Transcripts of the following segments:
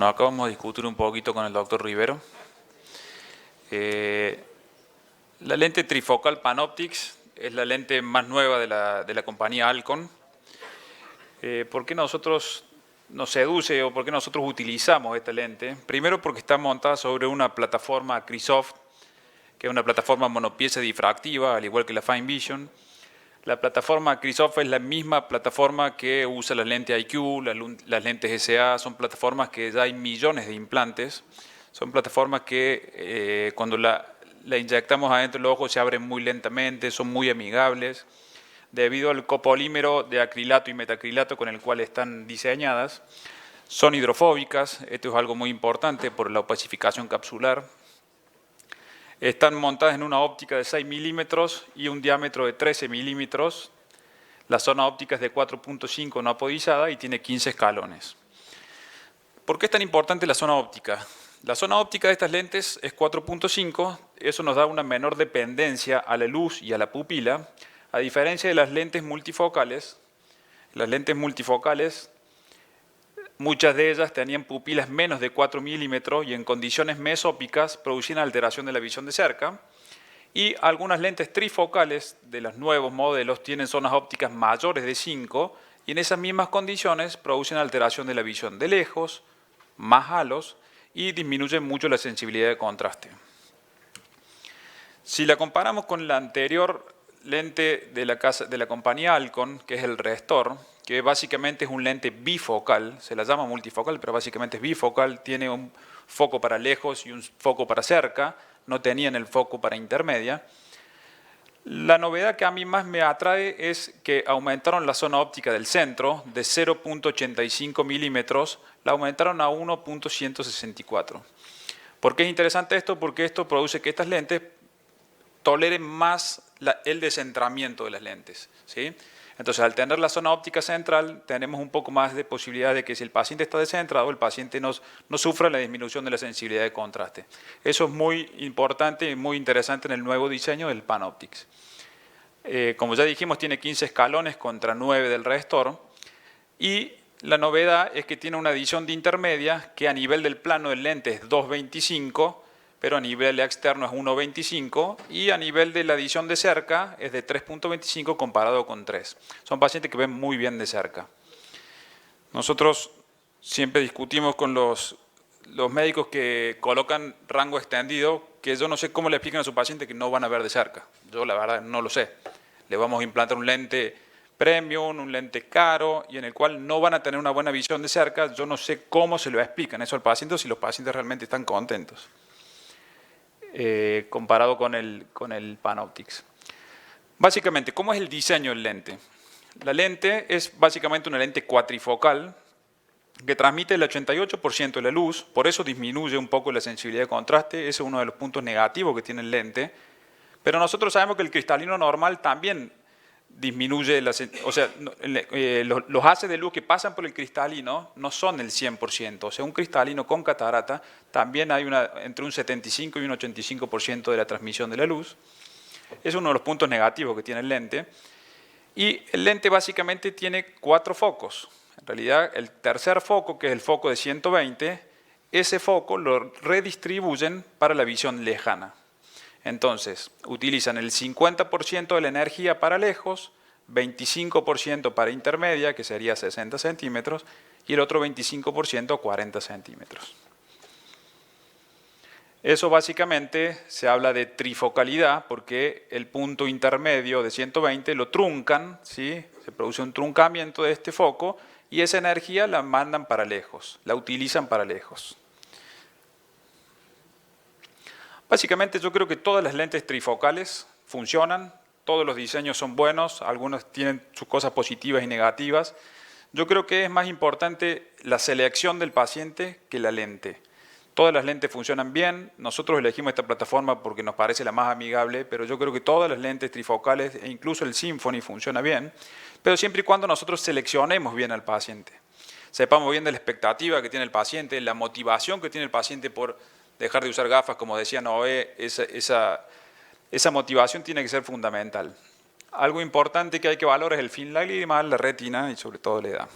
Bueno, acá vamos a discutir un poquito con el doctor Rivero. La lente trifocal Panoptix es la lente más nueva de la compañía Alcon. ¿Por qué nosotros nos seduce o por qué nosotros utilizamos esta lente? Primero porque está montada sobre una plataforma Crisoft, que es una plataforma monopieza difractiva, al igual que la Fine Vision. La plataforma Crisoft es la misma plataforma que usa las lentes IQ, las lentes SA, son plataformas que ya hay millones de implantes. Son plataformas que cuando la inyectamos adentro del ojo se abren muy lentamente, son muy amigables. Debido al copolímero de acrilato y metacrilato con el cual están diseñadas, son hidrofóbicas. Esto es algo muy importante por la opacificación capsular. Están montadas en una óptica de 6 milímetros y un diámetro de 13 milímetros. La zona óptica es de 4.5 no apodizada y tiene 15 escalones. ¿Por qué es tan importante la zona óptica? La zona óptica de estas lentes es 4.5, eso nos da una menor dependencia a la luz y a la pupila, a diferencia de las lentes multifocales. Las lentes multifocales, muchas de ellas tenían pupilas menos de 4 milímetros y en condiciones mesópicas producían alteración de la visión de cerca. Y algunas lentes trifocales de los nuevos modelos tienen zonas ópticas mayores de 5 y en esas mismas condiciones producen alteración de la visión de lejos, más halos y disminuyen mucho la sensibilidad de contraste. Si la comparamos con la anterior lente de la compañía Alcon, que es el Restor, que básicamente es un lente bifocal, se la llama multifocal, pero básicamente es bifocal, tiene un foco para lejos y un foco para cerca, no tenían el foco para intermedia. La novedad que a mí más me atrae es que aumentaron la zona óptica del centro de 0.85 milímetros, la aumentaron a 1.164. ¿Por qué es interesante esto? Porque esto produce que estas lentes toleren más el descentramiento de las lentes, ¿sí? Entonces, al tener la zona óptica central, tenemos un poco más de posibilidad de que si el paciente está descentrado, el paciente no sufra la disminución de la sensibilidad de contraste. Eso es muy importante y muy interesante en el nuevo diseño del Panoptix. Como ya dijimos, tiene 15 escalones contra 9 del Restor. Y la novedad es que tiene una adición de intermedia que a nivel del plano del lente es 2.25, pero a nivel externo es 1.25 y a nivel de la adición de cerca es de 3.25 comparado con 3. Son pacientes que ven muy bien de cerca. Nosotros siempre discutimos con los médicos que colocan rango extendido, que yo no sé cómo le explican a su paciente que no van a ver de cerca. Yo la verdad no lo sé. Le vamos a implantar un lente premium, un lente caro y en el cual no van a tener una buena visión de cerca. Yo no sé cómo se lo explican eso al paciente si los pacientes realmente están contentos. Comparado con el Panoptix. Básicamente, ¿cómo es el diseño del lente? La lente es básicamente una lente cuatrifocal que transmite el 88% de la luz, por eso disminuye un poco la sensibilidad de contraste, ese es uno de los puntos negativos que tiene el lente, pero nosotros sabemos que el cristalino normal también disminuye, o sea, los haces de luz que pasan por el cristalino no son el 100%, o sea, un cristalino con catarata también hay entre un 75 y un 85% de la transmisión de la luz. Es uno de los puntos negativos que tiene el lente. Y el lente básicamente tiene 4 focos. En realidad, el tercer foco, que es el foco de 120, ese foco lo redistribuyen para la visión lejana. Entonces, utilizan el 50% de la energía para lejos, 25% para intermedia, que sería 60 centímetros, y el otro 25% 40 centímetros. Eso básicamente se habla de trifocalidad, porque el punto intermedio de 120 lo truncan, ¿sí? Se produce un truncamiento de este foco, y esa energía la mandan para lejos, la utilizan para lejos. Básicamente yo creo que todas las lentes trifocales funcionan, todos los diseños son buenos, algunos tienen sus cosas positivas y negativas. Yo creo que es más importante la selección del paciente que la lente. Todas las lentes funcionan bien, nosotros elegimos esta plataforma porque nos parece la más amigable, pero yo creo que todas las lentes trifocales e incluso el Symfony funciona bien, pero siempre y cuando nosotros seleccionemos bien al paciente. Sepamos bien de la expectativa que tiene el paciente, la motivación que tiene el paciente por dejar de usar gafas, como decía Noé, esa motivación tiene que ser fundamental. Algo importante que hay que valorar es el fin lagrimal, la retina y sobre todo la edad.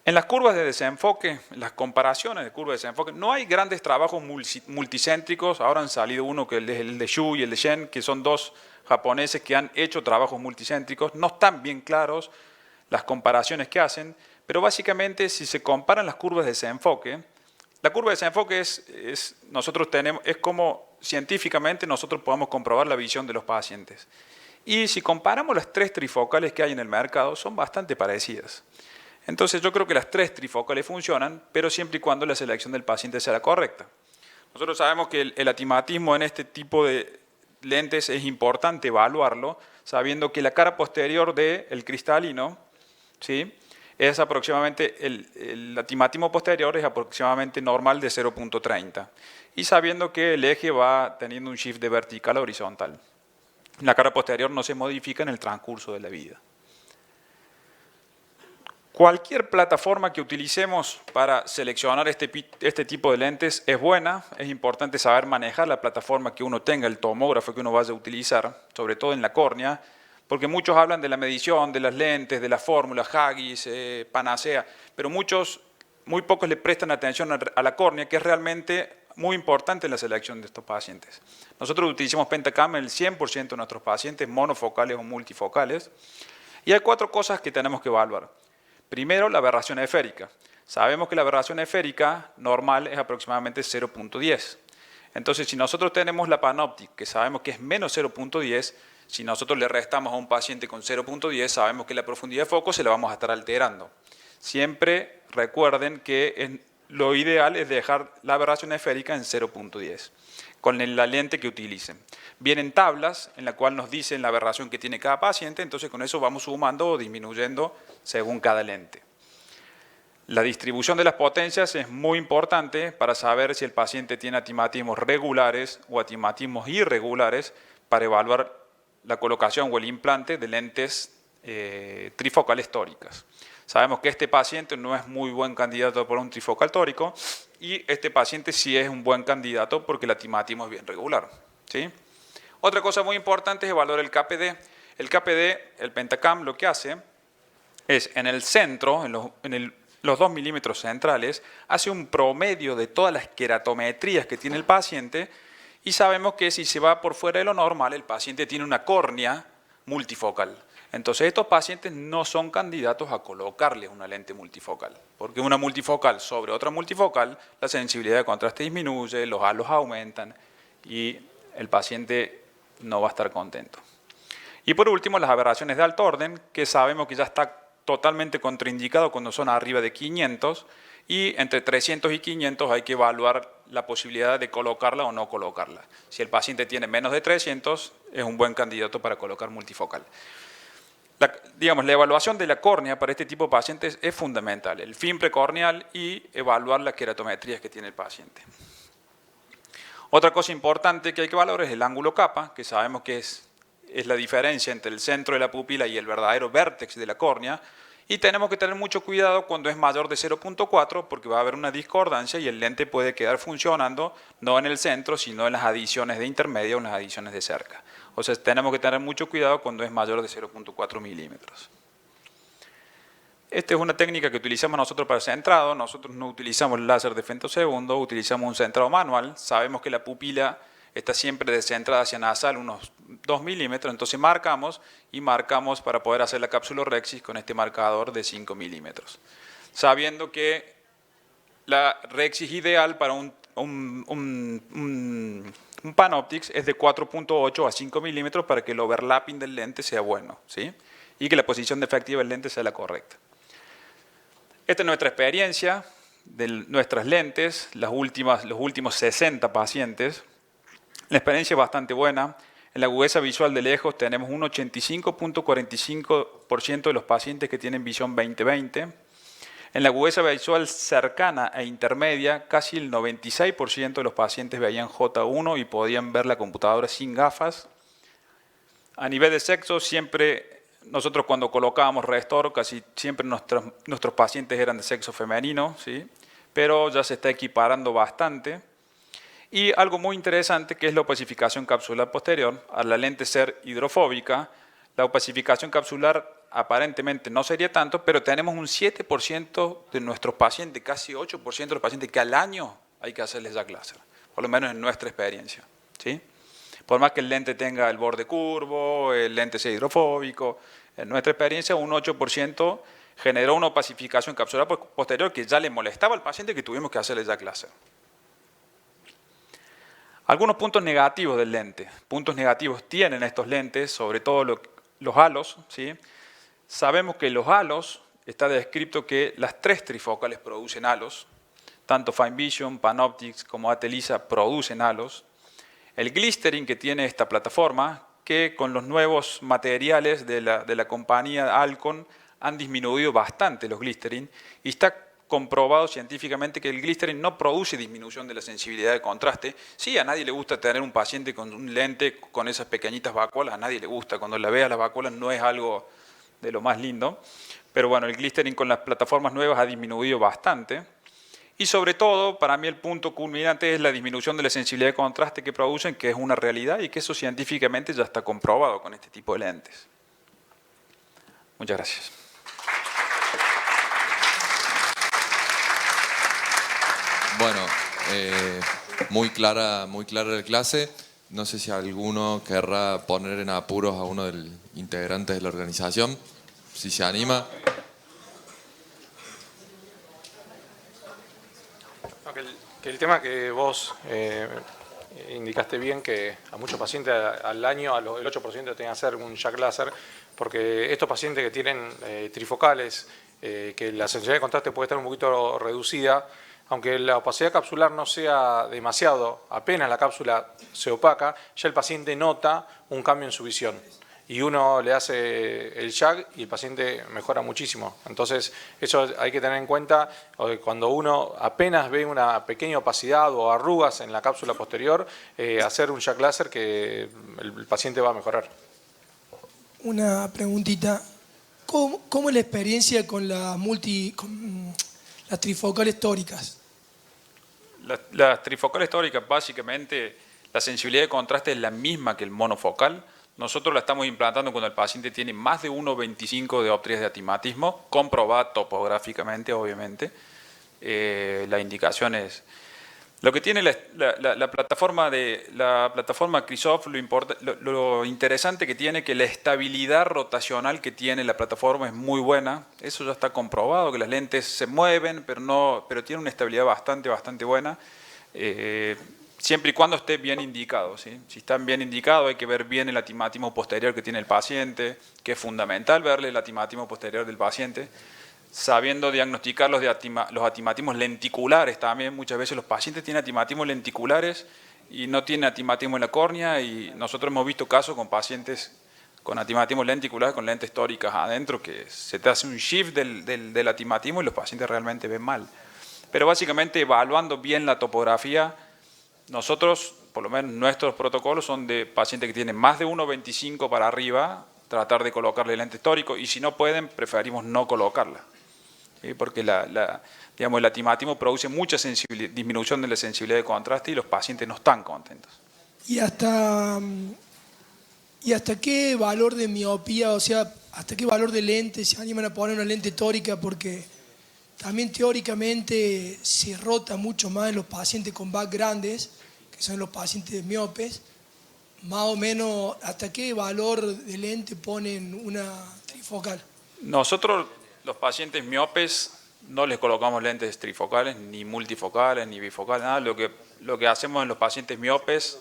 En las curvas de desenfoque, en las comparaciones de curvas de desenfoque, no hay grandes trabajos multicéntricos. Ahora han salido uno que es el de Xu y el de Shen, que son dos japoneses que han hecho trabajos multicéntricos. No están bien claros las comparaciones que hacen, pero básicamente si se comparan las curvas de desenfoque, la curva de desenfoque es como científicamente nosotros podemos comprobar la visión de los pacientes. Y si comparamos las tres trifocales que hay en el mercado, son bastante parecidas. Entonces yo creo que las tres trifocales funcionan, pero siempre y cuando la selección del paciente sea la correcta. Nosotros sabemos que el astigmatismo en este tipo de lentes es importante evaluarlo, sabiendo que la cara posterior del cristalino, ¿sí?, es aproximadamente, el astigmatismo posterior es aproximadamente normal de 0.30, y sabiendo que el eje va teniendo un shift de vertical a horizontal. La cara posterior no se modifica en el transcurso de la vida. Cualquier plataforma que utilicemos para seleccionar este tipo de lentes es buena. Es importante saber manejar la plataforma que uno tenga, el tomógrafo que uno vaya a utilizar, sobre todo en la córnea, porque muchos hablan de la medición, de las lentes, de las fórmulas, Haggis, Panacea, pero muy pocos le prestan atención a la córnea, que es realmente muy importante en la selección de estos pacientes. Nosotros utilizamos Pentacam en el 100% de nuestros pacientes, monofocales o multifocales, y hay cuatro cosas que tenemos que evaluar. Primero, la aberración esférica. Sabemos que la aberración esférica normal es aproximadamente 0.10. Entonces, si nosotros tenemos la Panoptic, que sabemos que es menos 0.10, si nosotros le restamos a un paciente con 0.10, sabemos que la profundidad de foco se la vamos a estar alterando. Siempre recuerden que lo ideal es dejar la aberración esférica en 0.10 con la lente que utilicen. Vienen tablas en la cual nos dicen la aberración que tiene cada paciente, entonces con eso vamos sumando o disminuyendo según cada lente. La distribución de las potencias es muy importante para saber si el paciente tiene astigmatismos regulares o astigmatismos irregulares para evaluar la colocación o el implante de lentes trifocales tóricas. Sabemos que este paciente no es muy buen candidato para un trifocal tórico y este paciente sí es un buen candidato porque el astigmatismo es bien regular, ¿sí? Otra cosa muy importante es evaluar el KPD. El KPD, el Pentacam, lo que hace es en el centro, los 2 milímetros centrales, hace un promedio de todas las queratometrías que tiene el paciente y sabemos que si se va por fuera de lo normal, el paciente tiene una córnea multifocal. Entonces estos pacientes no son candidatos a colocarles una lente multifocal, porque una multifocal sobre otra multifocal, la sensibilidad de contraste disminuye, los halos aumentan y el paciente no va a estar contento. Y por último, las aberraciones de alto orden, que sabemos que ya está totalmente contraindicado cuando son arriba de 500, y entre 300 y 500 hay que evaluar la posibilidad de colocarla o no colocarla. Si el paciente tiene menos de 300, es un buen candidato para colocar multifocal. La evaluación de la córnea para este tipo de pacientes es fundamental, el film precorneal y evaluar las queratometrías que tiene el paciente. Otra cosa importante que hay que valorar es el ángulo capa, que sabemos que es la diferencia entre el centro de la pupila y el verdadero vértex de la córnea, y tenemos que tener mucho cuidado cuando es mayor de 0.4 porque va a haber una discordancia y el lente puede quedar funcionando no en el centro, sino en las adiciones de intermedia o en las adiciones de cerca. O sea, tenemos que tener mucho cuidado cuando es mayor de 0.4 milímetros. Esta es una técnica que utilizamos nosotros para el centrado. Nosotros no utilizamos el láser de femtosegundo, utilizamos un centrado manual. Sabemos que la pupila está siempre descentrada hacia nasal, unos 2 milímetros, entonces marcamos para poder hacer la cápsula Rexis con este marcador de 5 milímetros. Sabiendo que la Rexis ideal para un Panoptix es de 4.8 a 5 milímetros para que el overlapping del lente sea bueno, ¿sí? Y que la posición de efectiva del lente sea la correcta. Esta es nuestra experiencia de nuestras lentes, los últimos 60 pacientes. La experiencia es bastante buena. En la agudeza visual de lejos tenemos un 85.45% de los pacientes que tienen visión 20/20. En la agudeza visual cercana e intermedia, casi el 96% de los pacientes veían J1 y podían ver la computadora sin gafas. A nivel de sexo, siempre nosotros cuando colocábamos Restor, casi siempre nuestros pacientes eran de sexo femenino, ¿sí? Pero ya se está equiparando bastante. Y algo muy interesante que es la opacificación capsular posterior. Al la lente ser hidrofóbica, la opacificación capsular aparentemente no sería tanto, pero tenemos un 7% de nuestros pacientes, casi 8% de los pacientes que al año hay que hacerles Jack láser, por lo menos en nuestra experiencia, ¿sí? Por más que el lente tenga el borde curvo, el lente sea hidrofóbico, en nuestra experiencia un 8% generó una opacificación capsular posterior que ya le molestaba al paciente que tuvimos que hacerle Jack láser. Algunos puntos negativos del lente. Puntos negativos tienen estos lentes, sobre todo los halos, ¿sí? Sabemos que los halos, está descrito que las 3 trifocales producen halos, tanto Fine Vision, Panoptix como Atelisa producen halos. El glistering que tiene esta plataforma, que con los nuevos materiales de la compañía Alcon han disminuido bastante los glistering, y está comprobado científicamente que el glistering no produce disminución de la sensibilidad de contraste. Sí, a nadie le gusta tener un paciente con un lente con esas pequeñitas vacuolas, a nadie le gusta. Cuando la vea las vacuolas no es algo de lo más lindo, pero bueno, el glistering con las plataformas nuevas ha disminuido bastante. Y sobre todo, para mí el punto culminante es la disminución de la sensibilidad de contraste que producen, que es una realidad y que eso científicamente ya está comprobado con este tipo de lentes. Muchas gracias. Bueno, muy clara la clase. No sé si alguno querrá poner en apuros a uno de los integrantes de la organización, si se anima. Que el tema que vos indicaste bien, que a muchos pacientes al año, el 8% tienen que hacer un Jack láser, porque estos pacientes que tienen trifocales, que la sensibilidad de contraste puede estar un poquito reducida, aunque la opacidad capsular no sea demasiado, apenas la cápsula se opaca, ya el paciente nota un cambio en su visión. Y uno le hace el Jack y el paciente mejora muchísimo. Entonces, eso hay que tener en cuenta cuando uno apenas ve una pequeña opacidad o arrugas en la cápsula posterior, hacer un Jack láser que el paciente va a mejorar. Una preguntita. ¿Cómo es la experiencia con las trifocales tóricas? Las trifocales tóricas, básicamente, la sensibilidad de contraste es la misma que el monofocal. Nosotros la estamos implantando cuando el paciente tiene más de 1,25 dioptrías de astigmatismo, comprobada topográficamente, obviamente. La indicación es... Lo que tiene la plataforma Chrysof, lo interesante que tiene, que la estabilidad rotacional que tiene la plataforma es muy buena. Eso ya está comprobado, que las lentes se mueven, pero tiene una estabilidad bastante buena. Siempre y cuando esté bien indicado, ¿sí? Si están bien indicados, hay que ver bien el astigmatismo posterior que tiene el paciente, que es fundamental verle el astigmatismo posterior del paciente, sabiendo diagnosticar los astigmatismos lenticulares también. Muchas veces los pacientes tienen astigmatismos lenticulares y no tienen astigmatismo en la córnea, y nosotros hemos visto casos con pacientes con astigmatismos lenticulares con lentes tóricas adentro, que se te hace un shift del astigmatismo y los pacientes realmente ven mal. Pero básicamente, evaluando bien la topografía, nosotros, por lo menos nuestros protocolos son de pacientes que tienen más de 1,25 para arriba, tratar de colocarle lentes tóricos, y si no pueden, preferimos no colocarla, ¿sí? Porque digamos, el astigmatismo produce mucha disminución de la sensibilidad de contraste y los pacientes no están contentos. ¿Y hasta qué valor de miopía, o sea, hasta qué valor de lente se animan a poner una lente tórica? Porque también teóricamente se rota mucho más en los pacientes con back grandes, que son los pacientes miopes. Más o menos, ¿hasta qué valor de lente ponen una trifocal? Nosotros, los pacientes miopes, no les colocamos lentes trifocales, ni multifocales, ni bifocales, nada. Lo que hacemos en los pacientes miopes,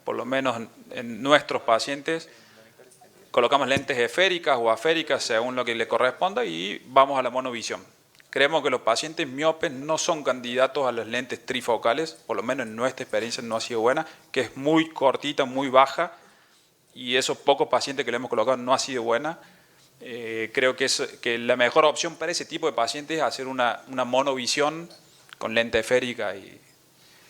por lo menos en nuestros pacientes, colocamos lentes esféricas o aféricas según lo que le corresponda y vamos a la monovisión. Creemos que los pacientes miopes no son candidatos a las lentes trifocales, por lo menos en nuestra experiencia no ha sido buena, que es muy cortita, muy baja, y esos pocos pacientes que le hemos colocado no ha sido buena. Creo que la mejor opción para ese tipo de pacientes es hacer una monovisión con lente esférica, y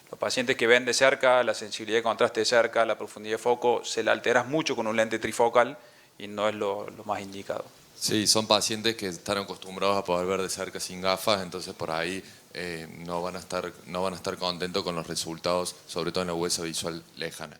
los pacientes que ven de cerca, la sensibilidad de contraste de cerca, la profundidad de foco, se la altera mucho con un lente trifocal y no es lo más indicado. Sí, son pacientes que están acostumbrados a poder ver de cerca sin gafas, entonces por ahí no van a estar contentos con los resultados, sobre todo en la huesa visual lejana.